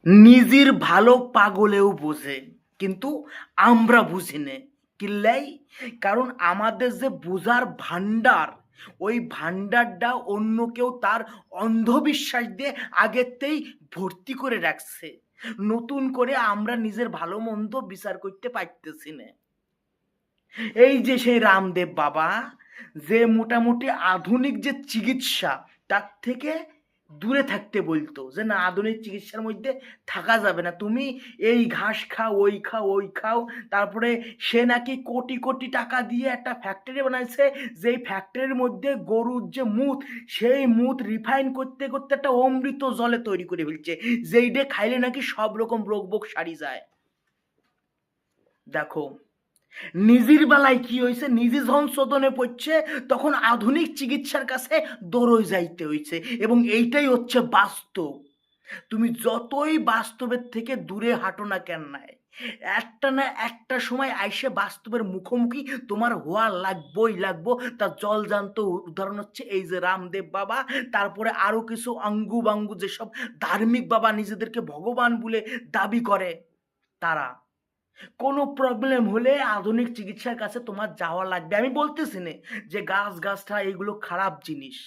নিজের ভালো পাগলেও বোঝে, কিন্তু আমরা বুঝি নে কিল্লাই। কারণ আমাদের যে বোঝার ভান্ডার, ওই ভান্ডারটা অন্য কেউ তার অন্ধবিশ্বাস দিয়ে আগেতেই ভর্তি করে রাখছে। নতুন করে আমরা নিজের ভালো মন্দ বিচার করতে পারতেছি না। এই যে সেই রামদেব বাবা, যে মোটামুটি আধুনিক যে চিকিৎসা তার থেকে দূরে থাকতে বলতো, যে না আধুনিক চিকিৎসার মধ্যে থাকা যাবে না, তুমি এই ঘাস খাও, ওই খাও, ওই খাও। তারপরে সে নাকি কোটি কোটি টাকা দিয়ে একটা ফ্যাক্টরি বানাইছে, যেই ফ্যাক্টরির মধ্যে গরুর যে মুত, সেই মুত রিফাইন করতে করতে একটা অমৃত জলে তৈরি করে ফেলছে, যেইটা খাইলে নাকি সব রকম রোগ বোগ সারি যায়। দেখো, নিজের বেলায় কি হয়েছে, নিজে যখন শোধনে পড়ছে তখন আধুনিক চিকিৎসার কাছে দৌড়ে যাইতে হয়েছে, এবং এইটাই হচ্ছে বাস্তব। তুমি যতই বাস্তবের থেকে দূরে হাঁটো না কেন, নাই একটা না একটা সময় আইসে বাস্তবের মুখোমুখি তোমার হওয়া লাগবই লাগবো। তার জলজান্ত উদাহরণ হচ্ছে এই যে রামদেব বাবা, তারপরে আরো কিছু আঙ্গু বাঙ্গু যেসব ধার্মিক বাবা নিজেদেরকে ভগবান বলে দাবি করে, তারা কোনো প্রবলেম হলে আধুনিক চিকিৎসার কাছে তোমার যাওয়া লাগবে। আমি বলতেছি না যে গাছ গাছটা এগুলো খারাপ জিনিস,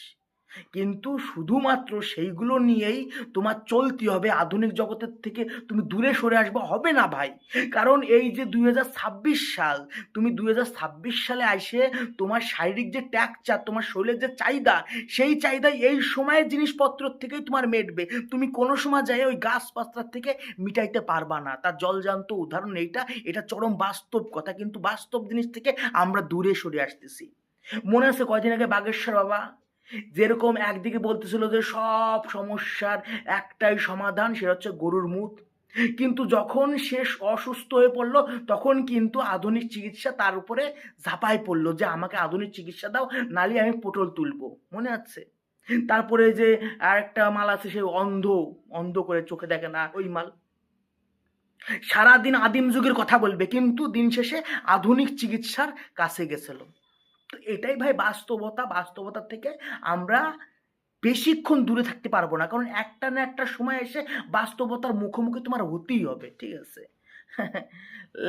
কিন্তু শুধুমাত্র সেইগুলো নিয়েই তোমার চলতে হবে, আধুনিক জগতের থেকে তুমি দূরে সরে আসবে হবে না ভাই। কারণ এই যে 2026 সাল, তুমি 2026 সালে আইসে তোমার শারীরিক যে ট্যাকচার, তোমার শরীরের যে চাহিদা, সেই চাহিদা এই সময়ের জিনিসপত্র থেকেই তোমার মেটবে। তুমি কোনো সময় যাই ওই গাছপাত্রার থেকে মিটাইতে পারবা না। তার জলজান্ত উদাহরণ এইটা, এটা চরম বাস্তব কথা, কিন্তু বাস্তব জিনিস থেকে আমরা দূরে সরে আসতেছি। মনে আছে কয়দিন আগে বাগেশ্বর বাবা যেরকম একদিকে বলতেছিল যে সব সমস্যার একটাই সমাধান, সেটা হচ্ছে গরুর মুত, কিন্তু যখন সে অসুস্থ হয়ে পড়লো তখন কিন্তু আধুনিক চিকিৎসা তার উপরে ঝাঁপাই পড়লো, যে আমাকে আধুনিক চিকিৎসা দাও, নালি আমি পটল তুলবো। মনে আছে? তারপরে যে আরেকটা মাল আছে, সে অন্ধ, অন্ধ করে চোখে দেখে না ওই মাল, সারাদিন আদিম যুগের কথা বলবে কিন্তু দিন শেষে আধুনিক চিকিৎসার কাছে গেছিল। তো এটাই ভাই বাস্তবতা। বাস্তবতার থেকে আমরা বেশিক্ষণ দূরে থাকতে পারবো না, কারণ একটা না একটা সময় এসে বাস্তবতার মুখোমুখি তোমার হতেই হবে, ঠিক আছে?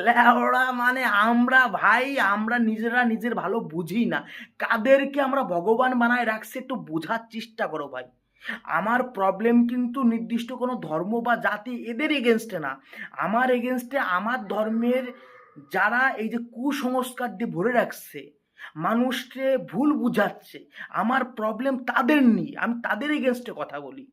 লেওড়া মানে আমরা ভাই, আমরা নিজেরা নিজের ভালো বুঝি না, কাদেরকে আমরা ভগবান বানায় রাখছি একটু বোঝার চেষ্টা করো ভাই। আমার প্রবলেম কিন্তু নির্দিষ্ট কোনো ধর্ম বা জাতি এদের এগেনস্টে না, আমার এগেনস্টে আমার ধর্মের যারা এই যে কুসংস্কার দিয়ে ভরে রাখছে, মানুষকে ভুল বুঝাচ্ছে, আমার প্রবলেম তাদের নিয়ে, আমি তাদের এগেনস্টে কথা বলি।